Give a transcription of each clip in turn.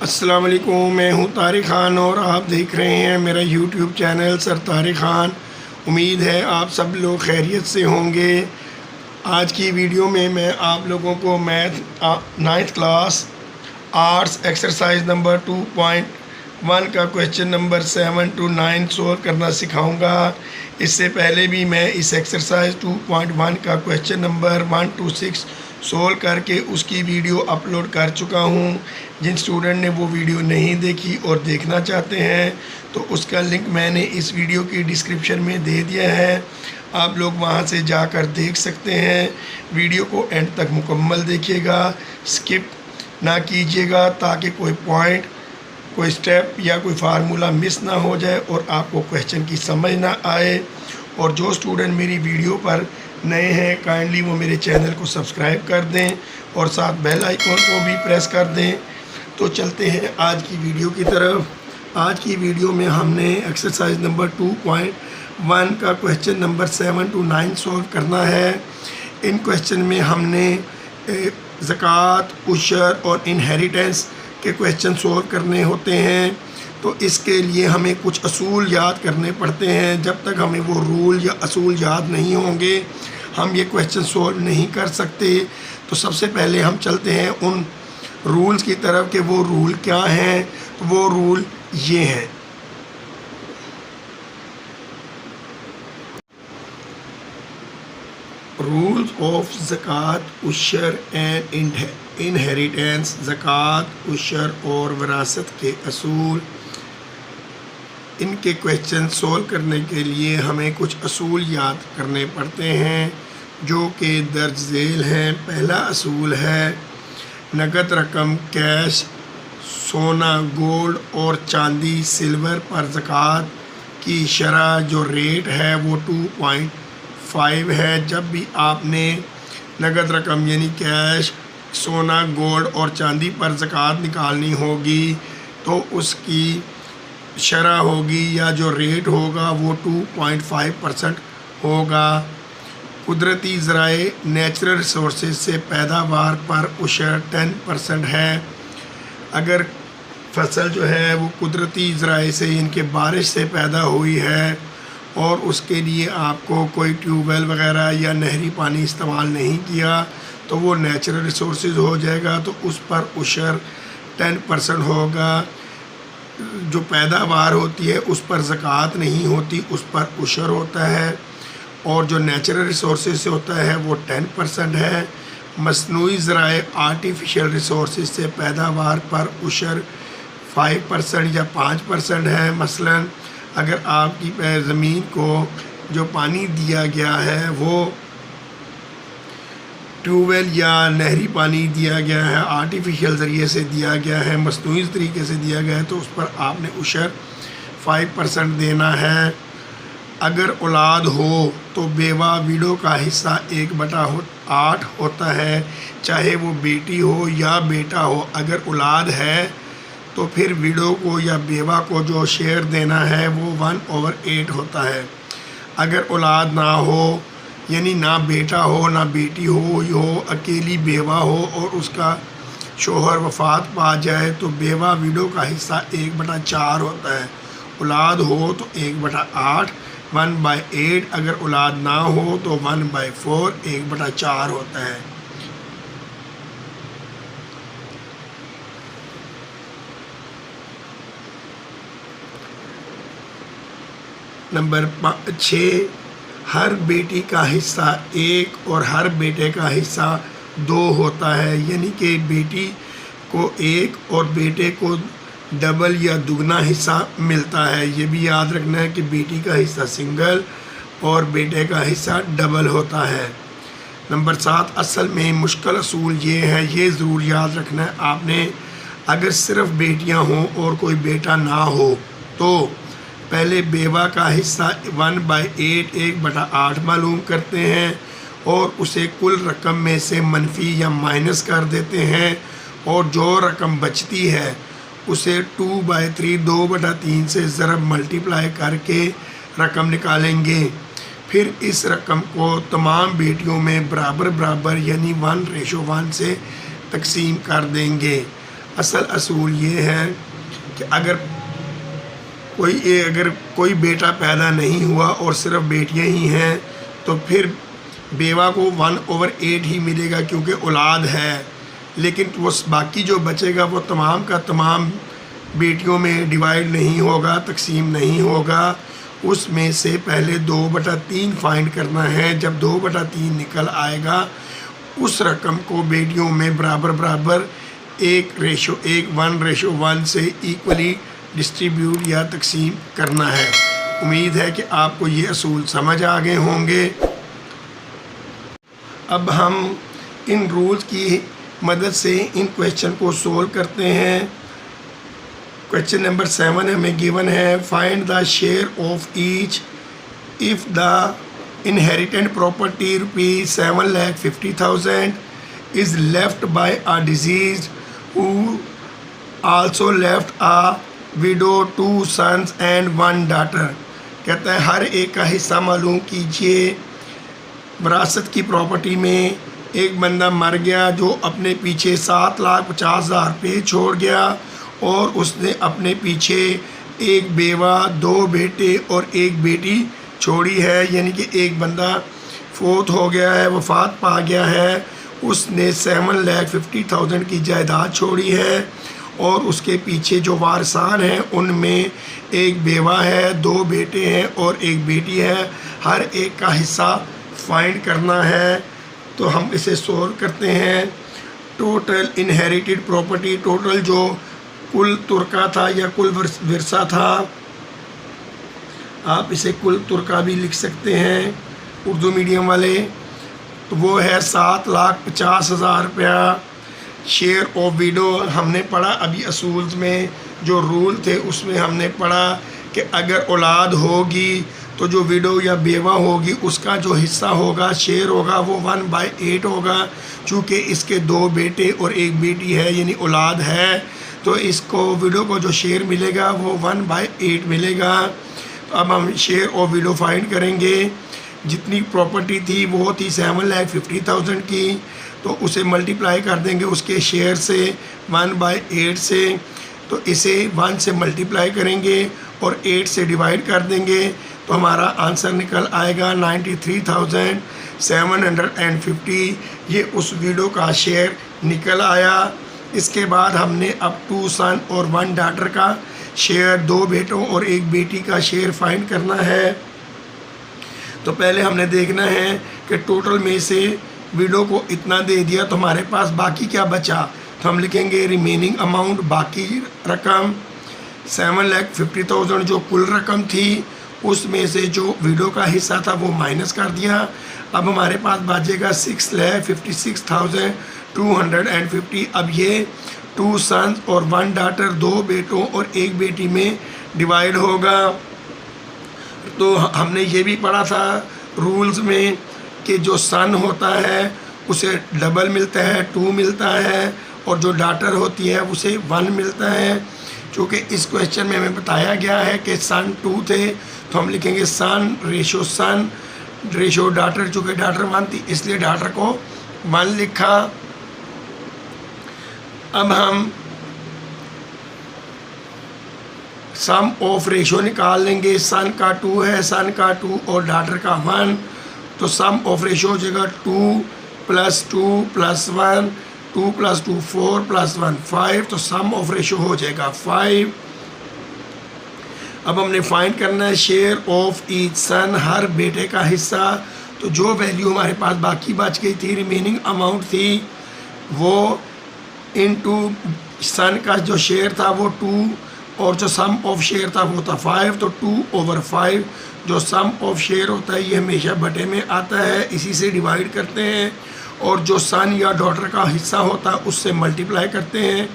अस्सलाम वालेकुम, मैं हूं तारिक ख़ान और आप देख रहे हैं मेरा YouTube channel sir Tariq Khan. उम्मीद है आप सब लोग खैरियत से होंगे। आज की वीडियो में मैं आप लोगों को math 9th class arts exercise number 2.1 का क्वेश्चन नंबर 7 to 9 सोल्व करना सिखाऊंगा। इससे पहले भी मैं इस एक्सरसाइज 2.1 का क्वेश्चन नंबर 1 to 6 सोल्व करके उसकी वीडियो अपलोड कर चुका हूं। जिन स्टूडेंट ने वो वीडियो नहीं देखी और देखना चाहते हैं तो उसका लिंक मैंने इस वीडियो की डिस्क्रिप्शन में दे दिया है, आप लोग वहां से जाकर देख सकते हैं। वीडियो को एंड तक मुकम्मल देखिएगा, स्किप ना कीजिएगा ताकि कोई पॉइंट, कोई स्टेप या कोई फार्मूला मिस ना हो जाए और आपको क्वेश्चन की समझ ना आए। और जो स्टूडेंट मेरी वीडियो पर नए हैं काइंडली वो मेरे चैनल को सब्सक्राइब कर दें और साथ बेल आइकॉन को भी प्रेस कर दें। तो चलते हैं आज की वीडियो की तरफ। आज की वीडियो में हमने एक्सरसाइज नंबर 2.1 का क्वेश्चन नंबर 7 to 9 सॉल्व करना है। इन क्वेश्चन में हमने ज़कात, उशर और इनहेरिटेंस के क्वेश्चन सॉल्व करने होते हैं। तो इसके लिए हमें कुछ असूल याद करने पड़ते हैं। जब तक हमें वो रूल या असूल याद नहीं होंगे हम ये क्वेश्चन सॉल्व नहीं कर सकते। तो सबसे पहले हम चलते हैं उन रूल्स की तरफ कि वो रूल क्या हैं। तो वो रूल ये हैं। रूल्स ऑफ ज़कात, उशर एंड इनहेरिटेंस। ज़कात, उशर और विरासत के असूल, इनके क्वेश्चन सॉल्व करने के लिए हमें कुछ असूल याद करने पड़ते हैं जो कि दर्ज झेल हैं। पहला असूल है नगद रकम, कैश, सोना, गोल्ड और चांदी, सिल्वर पर ज़कात की शरह जो रेट है वो 2.5 है। जब भी आपने नगद रकम यानी कैश, सोना, गोल्ड और चांदी पर ज़कात निकालनी होगी तो उसकी शरह होगी या जो रेट होगा वो 2.5% होगा। कुदरती ज़राए, नेचुरल रिसोर्सेज से पैदावार पर उशर 10% है। अगर फसल जो है वो कुदरती ज़राए से, इनके बारिश से पैदा हुई है और उसके लिए आपको कोई ट्यूबवेल वगैरह या नहरी पानी इस्तेमाल नहीं किया तो वो नेचुरल रिसोर्सेज हो जाएगा, तो उस पर उशर 10% होगा। जो पैदावार होती है उस पर ज़कात नहीं होती, उस पर उशर होता है। और जो नेचुरल रिसोर्सेज से होता है वो 10% है। मसनूई ज़राए, आर्टिफिशियल रिसोर्सेज से पैदावार पर उशर 5% या 5% है। मसलन अगर आपकी ज़मीन को जो पानी दिया गया है वो ट्यूबवेल या नहरी पानी दिया गया है, आर्टिफिशियल ज़रिए से दिया गया है, मसनूई तरीके से दिया गया है, तो उस पर आपने उशर 5% देना है। अगर औलाद हो तो बेवा विडो का हिस्सा 1/8 होता है, चाहे वो बेटी हो या बेटा हो। अगर औलाद है तो फिर विडो को या बेवा को जो शेयर देना है वो 1/8 होता है। अगर औलाद ना हो यानी ना बेटा हो ना बेटी हो, अकेली बेवा हो और उसका शोहर वफ़ात पा जाए तो बेवा विडो का हिस्सा 1/4 होता है। औलाद हो तो 1/8, 1/8। अगर औलाद ना हो तो 1/4, 1/4 होता है। नंबर 6, हर बेटी का हिस्सा 1 और हर बेटे का हिस्सा 2 होता है। यानी कि बेटी को 1 और बेटे को डबल या दुगना हिस्सा मिलता है। ये भी याद रखना है कि बेटी का हिस्सा सिंगल और बेटे का हिस्सा डबल होता है। नंबर 7, असल में मुश्किल असूल ये है, ये ज़रूर याद रखना है आपने। अगर सिर्फ बेटियां हों और कोई बेटा ना हो तो पहले बेवा का हिस्सा 1/8, 1/8 मालूम करते हैं और उसे कुल रकम में से मनफी या माइनस कर देते हैं और जो रकम बचती है उसे 2/3, 2/3 से ज़रब मल्टीप्लाई करके रकम निकालेंगे। फिर इस रकम को तमाम बेटियों में बराबर बराबर यानी 1:1 से तकसीम कर देंगे। असल असूल ये है कि अगर कोई बेटा पैदा नहीं हुआ और सिर्फ बेटियां ही हैं तो फिर बेवा को 1/8 ही मिलेगा क्योंकि औलाद है। लेकिन वो बाकी जो बचेगा वो तमाम का तमाम बेटियों में डिवाइड नहीं होगा, तकसीम नहीं होगा। उसमें से पहले 2/3 फाइंड करना है। जब 2/3 निकल आएगा उस रकम को बेटियों में बराबर बराबर 1:1 से इक्वली डिस्ट्रीब्यूट या तकसीम करना है। उम्मीद है कि आपको ये असूल समझ आ गए होंगे। अब हम इन रूल्स की मदद से इन क्वेश्चन को सोल्व करते हैं। क्वेश्चन नंबर 7 हमें गिवन है, find the share of each if the inherited property ₹7,50,000 is left by a disease who also left a widow 2 sons and 1 daughter. कहता है हर एक का हिस्सा मालूम कीजिए। विरासत की प्रॉपर्टी में एक बंदा मर गया जो अपने पीछे 7,50,000 रुपये छोड़ गया और उसने अपने पीछे एक बेवा, 2 बेटे और 1 बेटी छोड़ी है। यानी कि एक बंदा फोत हो गया है, वफात पा गया है, उसने 7,50,000 की जायदाद छोड़ी है और उसके पीछे जो वारसान हैं उनमें एक बेवा है, 2 बेटे हैं और 1 बेटी है। हर एक का हिस्सा फाइंड करना है। तो हम इसे सोल्व करते हैं। टोटल इनहेरिटेड प्रॉपर्टी, टोटल जो कुल तुर्का था या कुल विरसा था, आप इसे कुल तुर्का भी लिख सकते हैं उर्दू मीडियम वाले, तो वो है 7,50,000 रुपया। शेयर ऑफ विडो हमने पढ़ा अभी असूल्स में, जो रूल थे उसमें हमने पढ़ा कि अगर औलाद होगी तो जो विडो या बेवा होगी उसका जो हिस्सा होगा, शेयर होगा, वो 1/8 होगा। चूँकि इसके 2 बेटे और 1 बेटी है यानी औलाद है, तो इसको विडो को जो शेयर मिलेगा वो 1/8 मिलेगा। तो अब हम शेयर ऑफ विडो फाइंड करेंगे। जितनी प्रॉपर्टी थी वो थी 7,50,000 की, तो उसे मल्टीप्लाई कर देंगे उसके शेयर से 1/8 से। तो इसे 1 से मल्टीप्लाई करेंगे और 8 से डिवाइड कर देंगे तो हमारा आंसर निकल आएगा 93,750। ये उस विडो का शेयर निकल आया। इसके बाद हमने अब 2 सन और 1 डॉटर का शेयर, 2 बेटों और 1 बेटी का शेयर फाइंड करना है। तो पहले हमने देखना है कि टोटल में से विडो को इतना दे दिया तो हमारे पास बाकी क्या बचा। तो हम लिखेंगे रिमेनिंग अमाउंट, बाकी रकम 7,50,000 जो कुल रकम थी उसमें से जो विडो का हिस्सा था वो माइनस कर दिया। अब हमारे पास बचेगा 6,56,250। अब ये 2 सन्स और 1 डॉटर, 2 बेटों और 1 बेटी में डिवाइड होगा। तो हमने ये भी पढ़ा था रूल्स में कि जो सन होता है उसे डबल मिलता है, 2 मिलता है, और जो डॉटर होती है उसे 1 मिलता है। चूँकि इस क्वेश्चन में हमें बताया गया है कि सन 2 थे तो हम लिखेंगे सन रेशो डॉटर। चूँकि डॉटर 1 थी इसलिए डॉटर को 1 लिखा। अब हम सम ऑफ रेशो निकाल लेंगे। सन का 2 है, सन का 2 और डॉटर का 1, तो सम ऑफ रेशो हो जाएगा 2 + 2 + 1, 2 + 2 4 + 1 5, तो सम ऑफ रेशो हो जाएगा 5। अब हमने फाइंड करना है शेयर ऑफ ईच सन, हर बेटे का हिस्सा। तो जो वैल्यू हमारे पास बाकी बच गई थी, रिमेनिंग अमाउंट थी, वो इनटू सन का जो शेयर था वो 2 और जो सम ऑफ शेयर था वो था 5, तो 2/5। जो सम ऑफ शेयर होता है ये हमेशा बटे में आता है, इसी से डिवाइड करते हैं, और जो सन या डॉटर का हिस्सा होता है उससे मल्टीप्लाई करते हैं।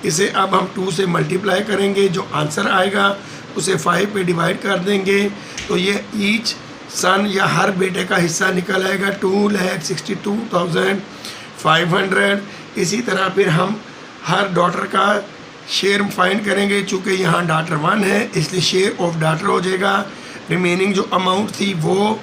इसे अब हम 2 से मल्टीप्लाई करेंगे, जो आंसर आएगा उसे 5 पे डिवाइड कर देंगे, तो ये ईच सन या हर बेटे का हिस्सा निकल आएगा 2,62,500। इसी तरह फिर हम हर डॉटर का शेयर फाइंड करेंगे। चूँकि यहाँ डॉटर 1 है इसलिए शेयर ऑफ डॉटर हो जाएगा। रिमेनिंग जो अमाउंट थी वो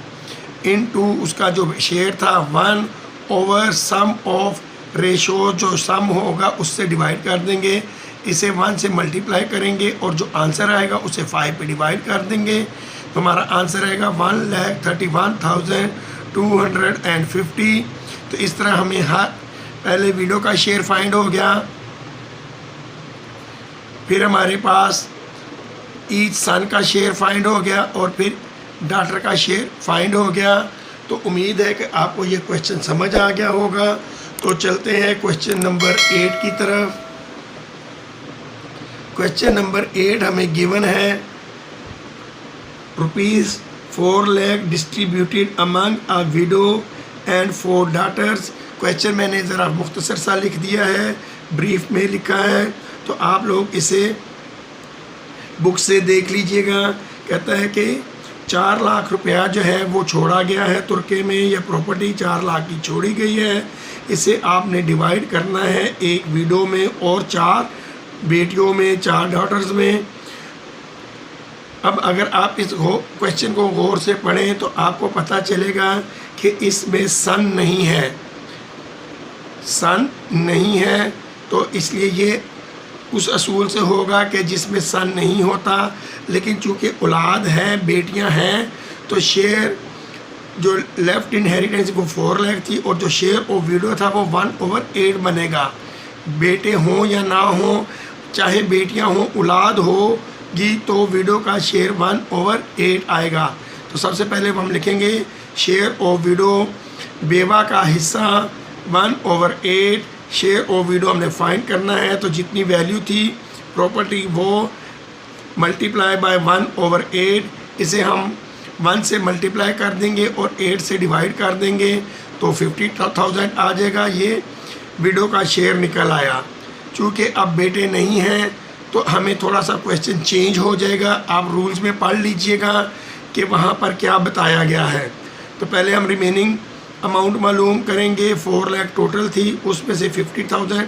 इनटू उसका जो शेयर था 1/सम ऑफ रेशो जो सम होगा उससे डिवाइड कर देंगे, इसे 1 से मल्टीप्लाई करेंगे और जो आंसर आएगा उसे 5 पे डिवाइड कर देंगे। तो हमारा आंसर आएगा 1,31,250। तो इस तरह हमें हर पहले विडो का शेयर फाइंड हो गया, फिर हमारे पास ईच सन का शेयर फाइंड हो गया और फिर डॉटर का शेयर फाइंड हो गया। तो उम्मीद है कि आपको ये क्वेश्चन समझ आ गया होगा। तो चलते हैं क्वेश्चन नंबर 8 की तरफ। क्वेश्चन नंबर 8 हमें गिवन है ₹4 lakh distributed among a widow and 4 daughters. Question मैंने ज़रा मुख्तसर सा लिख दिया है, ब्रीफ में लिखा है, तो आप लोग इसे बुक से देख लीजिएगा। कहता है कि 4 लाख रुपया जो है वो छोड़ा गया है तुर्की में, या प्रॉपर्टी 4 लाख की छोड़ी गई है। इसे आपने डिवाइड करना है एक विडो में और 4 बेटियों में, 4 डॉटर्स में। अब अगर आप इस क्वेश्चन को गौर से पढ़ें तो आपको पता चलेगा कि इसमें सन नहीं है, सन नहीं है। तो इसलिए ये उस असूल से होगा कि जिसमें सन नहीं होता, लेकिन चूँकि औलाद है, बेटियां हैं, तो शेयर जो लेफ़्ट इनहेरिटेंस वो 4 लाख थी और जो शेयर ऑफ विडो था वो 1/8 बनेगा। बेटे हों या ना हों, चाहे बेटियां हों, औलाद होगी, तो विडो का शेयर 1/8 आएगा। तो सबसे पहले हम लिखेंगे शेयर ऑफ विडो, बेवा का हिस्सा 1/8। शेयर ऑफ विडो हमने फाइंड करना है, तो जितनी वैल्यू थी प्रॉपर्टी वो मल्टीप्लाई बाय 1/8। इसे हम 1 से मल्टीप्लाई कर देंगे और 8 से डिवाइड कर देंगे, तो 50,000 आ जाएगा। ये विडो का शेयर निकल आया। चूँकि अब बेटे नहीं हैं तो हमें थोड़ा सा क्वेश्चन चेंज हो जाएगा। आप रूल्स में पढ़ लीजिएगा कि वहाँ पर क्या बताया गया है। तो पहले हम रिमेनिंग अमाउंट मालूम करेंगे। 4 लाख टोटल थी, उसमें से 50,000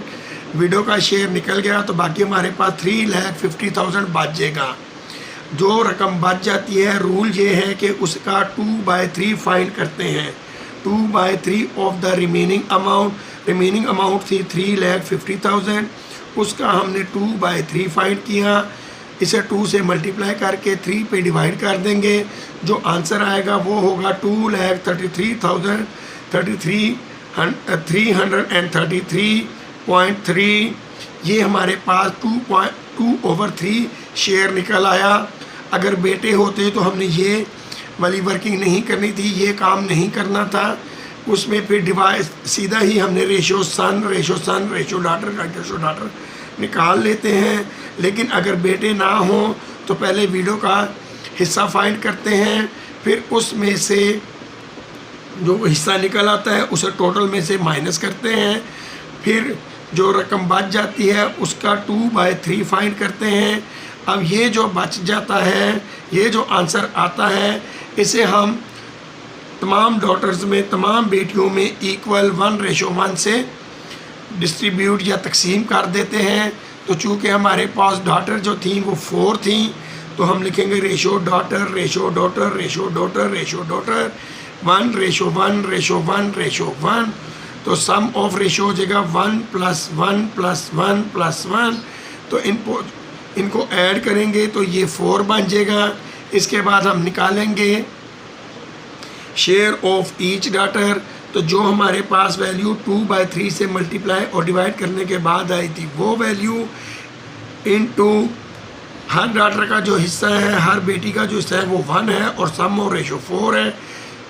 विडो का शेयर निकल गया, तो बाकी हमारे पास 3,50,000 बच जाएगा। जो रकम बच जाती है, रूल ये है कि उसका 2/3 फाइंड करते हैं। 2/3 of the remaining amount. Remaining amount थी 3,50,000, उसका हमने 2/3 फाइंड किया। इसे 2 से मल्टीप्लाई करके 3 पे डिवाइड कर देंगे। जो आंसर आएगा वो होगा 2,33,333.3। ये हमारे पास 2/3 शेयर निकल आया। अगर बेटे होते तो हमने ये वाली वर्किंग नहीं करनी थी, ये काम नहीं करना था। उसमें फिर डिवाइड सीधा ही हमने रेशो सन, रेशो डॉटर निकाल लेते हैं। लेकिन अगर बेटे ना हो तो पहले विडो का हिस्सा फाइंड करते हैं, फिर उसमें से जो हिस्सा निकल आता है उसे टोटल में से माइनस करते हैं, फिर जो रकम बच जाती है उसका 2/3 फाइंड करते हैं। अब ये जो बच जाता है, ये जो आंसर आता है, इसे हम तमाम डॉटर्स में, तमाम बेटियों में इक्वल 1:1 से डिस्ट्रीब्यूट या तकसीम कर देते हैं। तो चूँकि हमारे पास डॉटर जो थी वो 4 थी, तो हम लिखेंगे रेशो डॉटर 1:1:1:1:1। तो सम ऑफ रेशो हो जाएगा 1+1+1+1। तो इनको ऐड करेंगे तो ये 4 बन जाएगा। इसके बाद हम निकालेंगे शेयर ऑफ ईच डॉटर। तो जो हमारे पास वैल्यू 2/3 से मल्टीप्लाई और डिवाइड करने के बाद आई थी वो वैल्यू इनटू हर डॉटर का जो हिस्सा है, हर बेटी का जो हिस्सा है वो 1 है और सम और रेशो 4 है,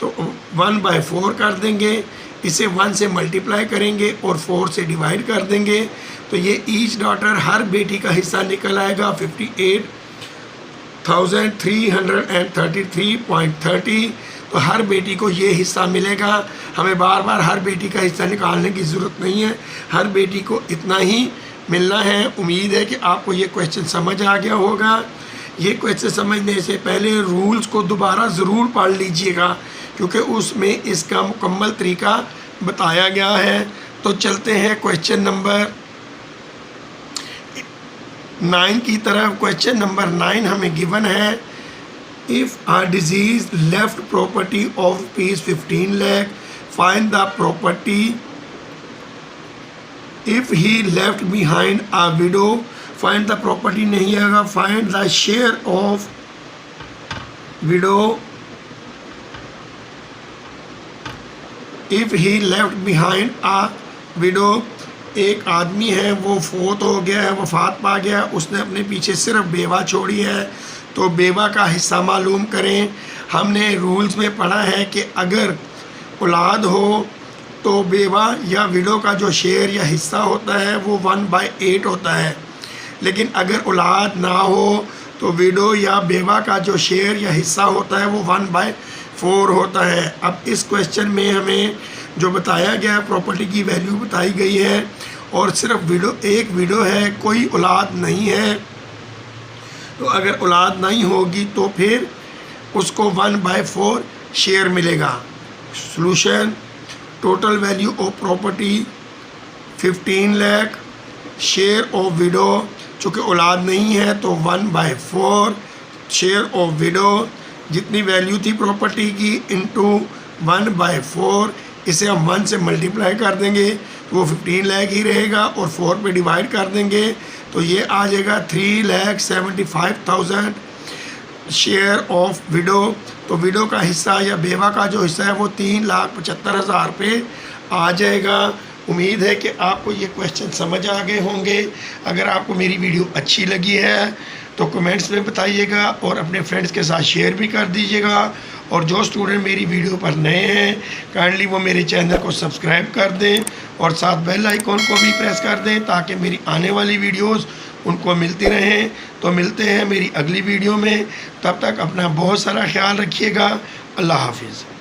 तो 1/4 कर देंगे। इसे 1 से मल्टीप्लाई करेंगे और 4 से डिवाइड कर देंगे, तो ये ईच डॉटर, हर बेटी का हिस्सा निकल आएगा 58,333.30। तो हर बेटी को ये हिस्सा मिलेगा। हमें बार बार हर बेटी का हिस्सा निकालने की ज़रूरत नहीं है, हर बेटी को इतना ही मिलना है। उम्मीद है कि आपको ये क्वेश्चन समझ आ गया होगा। ये क्वेश्चन समझने से पहले रूल्स को दोबारा ज़रूर पढ़ लीजिएगा, क्योंकि उसमें इसका मुकम्मल तरीका बताया गया है। तो चलते हैं क्वेश्चन नंबर 9 की तरफ। क्वेश्चन नंबर 9 हमें गिवन है, if a disease left property of ₹15 lakh, find the property if he left behind a window, find the property नहीं आएगा, find the share of window if he left behind a window. एक आदमी है वो फोत हो गया है, वफात पा गया, उसने अपने पीछे सिर्फ बेवा छोड़ी है, तो बेवा का हिस्सा मालूम करें। हमने रूल्स में पढ़ा है कि अगर औलाद हो तो बेवा या विडो का जो शेयर या हिस्सा होता है वो 1/8 होता है, लेकिन अगर औलाद ना हो तो विडो या बेवा का जो शेयर या हिस्सा होता है वो 1/4 होता है। अब इस क्वेश्चन में हमें जो बताया गया है, प्रॉपर्टी की वैल्यू बताई गई है और सिर्फ एक विडो है, कोई औलाद नहीं है। तो अगर औलाद नहीं होगी तो फिर उसको 1/4 शेयर मिलेगा। Solution, total value of property 15 lakh, share of window, चूँकि औलाद नहीं है तो 1/4 शेयर ऑफ विडो, जितनी वैल्यू थी प्रॉपर्टी की इंटू 1/4, इसे हम 1 से मल्टीप्लाई कर देंगे तो वो 15 लाख ही रहेगा और 4 पे डिवाइड कर देंगे तो ये आ जाएगा 3,75,000 शेयर ऑफ विडो। तो विडो का हिस्सा या बेवा का जो हिस्सा है वो 3,75,000 पे आ जाएगा। उम्मीद है कि आपको ये क्वेश्चन समझ आ गए होंगे। अगर आपको मेरी वीडियो अच्छी लगी है तो कमेंट्स में बताइएगा और अपने फ्रेंड्स के साथ शेयर भी कर दीजिएगा। और जो स्टूडेंट मेरी वीडियो पर नए हैं काइंडली वो मेरे चैनल को सब्सक्राइब कर दें और साथ बेल आइकॉन को भी प्रेस कर दें ताकि मेरी आने वाली वीडियोस उनको मिलती रहें। तो मिलते हैं मेरी अगली वीडियो में, तब तक अपना बहुत सारा ख्याल रखिएगा। अल्लाह हाफिज़।